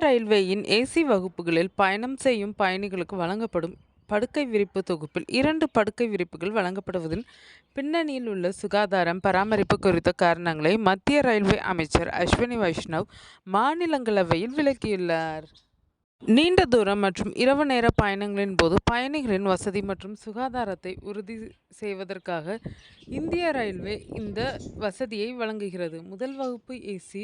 ரயில்வேயின் ஏசி வகுப்புகளில் பயணம் செய்யும் பயணிகளுக்கு வழங்கப்படும் படுக்கை விரிப்பு தொகுப்பில் 2 படுக்கை விரிப்புகள் வழங்கப்படுவதன் பின்னணியில் உள்ள சுகாதாரம், பராமரிப்பு குறித்த காரணங்களை மத்திய ரயில்வே அமைச்சர் அஸ்வினி வைஷ்ணவ் மாநிலங்களவையில் விளக்கியுள்ளார். நீண்ட தூரம் மற்றும் இரவு நேர பயணங்களின் போது பயணிகளின் வசதி மற்றும் சுகாதாரத்தை உறுதி செய்வதற்காக இந்திய ரயில்வே இந்த வசதியை வழங்குகிறது. முதல் வகுப்பு ஏசி,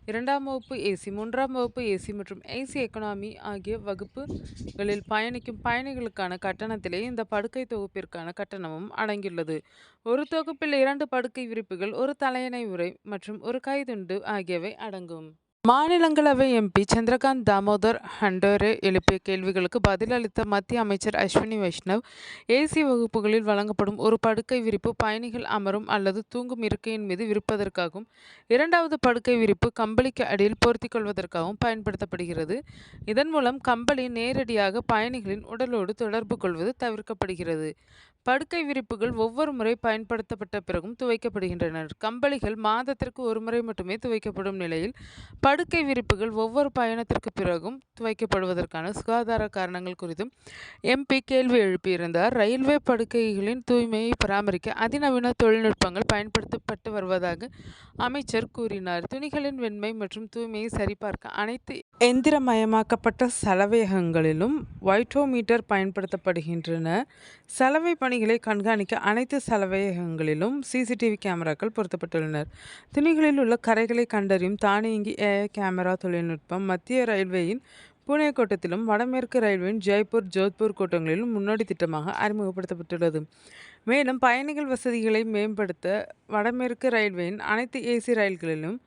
2ஆம் வகுப்பு ஏசி, 3ஆம் வகுப்பு ஏசி மற்றும் ஏசி எக்கானமி ஆகிய வகுப்புகளில் பயணிக்கும் பயணிகளுக்கான கட்டணத்திலே இந்த படுக்கை தொகுப்பிற்கான கட்டணமும் அடங்கியுள்ளது. ஒரு தொகுப்பில் 2 படுக்கை விரிப்புகள், ஒரு தலையணை உறை மற்றும் ஒரு கைத்துண்டு ஆகியவை அடங்கும். மாநிலங்களவை எம்பி சந்திரகாந்த் தாமோதர் ஹண்டோரே எழுப்பிய கேள்விகளுக்கு பதிலளித்த மத்திய அமைச்சர் அஸ்வினி வைஷ்ணவ், ஏசி வகுப்புகளில் வழங்கப்படும் ஒரு படுக்கை விரிப்பு பயணிகள் அமரும் அல்லது தூங்கும் இருக்கையின் மீது விரிப்பதற்காகவும், 2வது படுக்கை விரிப்பு கம்பளிக்கு அடியில் பொருத்திக் கொள்வதற்காகவும் பயன்படுத்தப்படுகிறது. இதன் மூலம் கம்பளி நேரடியாக பயணிகளின் உடலோடு தொடர்பு கொள்வது தவிர்க்கப்படுகிறது. படுக்கை விரிப்புகள் ஒவ்வொரு முறை பயன்படுத்தப்பட்ட பிறகும் துவைக்கப்படுகின்றன. கம்பளிகள் மாதத்திற்கு ஒரு முறை மட்டுமே துவைக்கப்படும் நிலையில், படுக்கை விரிப்புகள் ஒவ்வொரு பயணத்திற்கு பிறகும் துவைக்கப்படுவதற்கான சுகாதார காரணங்கள் குறித்தும் எம்பி கேள்வி எழுப்பியிருந்தார். ரயில்வே படுக்கைகளின் தூய்மையை பராமரிக்க அதிநவீன தொழில்நுட்பங்கள் பயன்படுத்தப்பட்டு வருவதாக அமைச்சர் கூறினார். துணிகளின் வெண்மை மற்றும் தூய்மையை சரிபார்க்க அனைத்து எந்திரமயமாக்கப்பட்ட சலவையகங்களிலும் வைட்டோமீட்டர் பயன்படுத்தப்படுகின்றன. சலவை பணிகளை கண்காணிக்க அனைத்து சலவையகங்களிலும் சிசிடிவி கேமராக்கள் பொருத்தப்பட்டுள்ளன. துணிகளில் உள்ள கறைகளை கண்டறியும் தானியங்கி AI கேமரா தொழில்நுட்பம் மத்திய ரயில்வேயின் புனே கோட்டத்திலும், வடமேற்கு ரயில்வேயின் ஜெய்ப்பூர், ஜோத்பூர் கோட்டங்களிலும் முன்னோடி திட்டமாக அறிமுகப்படுத்தப்பட்டுள்ளது. மேலும் பயணிகள் வசதிகளை மேம்படுத்த வடமேற்கு ரயில்வேயின் அனைத்து ஏசி ரயில்களிலும்,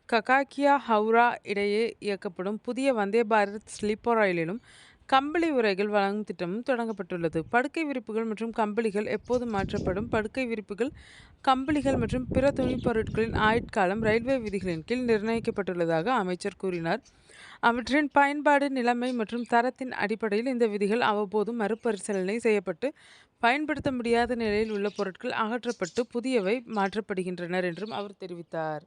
ககாக்கியா ஹவுரா இடையே இயக்கப்படும் புதிய வந்தே பாரத் ஸ்லீப்பர் ரயிலிலும் கம்பளி உறைகள் வழங்கும் திட்டமும் தொடங்கப்பட்டுள்ளது. படுக்கை விரிப்புகள் மற்றும் கம்பளிகள் எப்போது மாற்றப்படும்? படுக்கை விரிப்புகள், கம்பளிகள் மற்றும் பிற துணிப் பொருட்களின் ஆயுட்காலம் ரயில்வே விதிகளின் கீழ் நிர்ணயிக்கப்பட்டுள்ளதாக அமைச்சர் கூறினார். அவற்றின் பயன்பாடு, நிலைமை மற்றும் தரத்தின் அடிப்படையில் இந்த விதிகள் அவ்வப்போது மறுபரிசீலனை செய்யப்பட்டு பயன்படுத்த முடியாத நிலையில் உள்ள பொருட்கள் அகற்றப்பட்டு புதியவை மாற்றப்படுகின்றன என்றும் அவர் தெரிவித்தார்.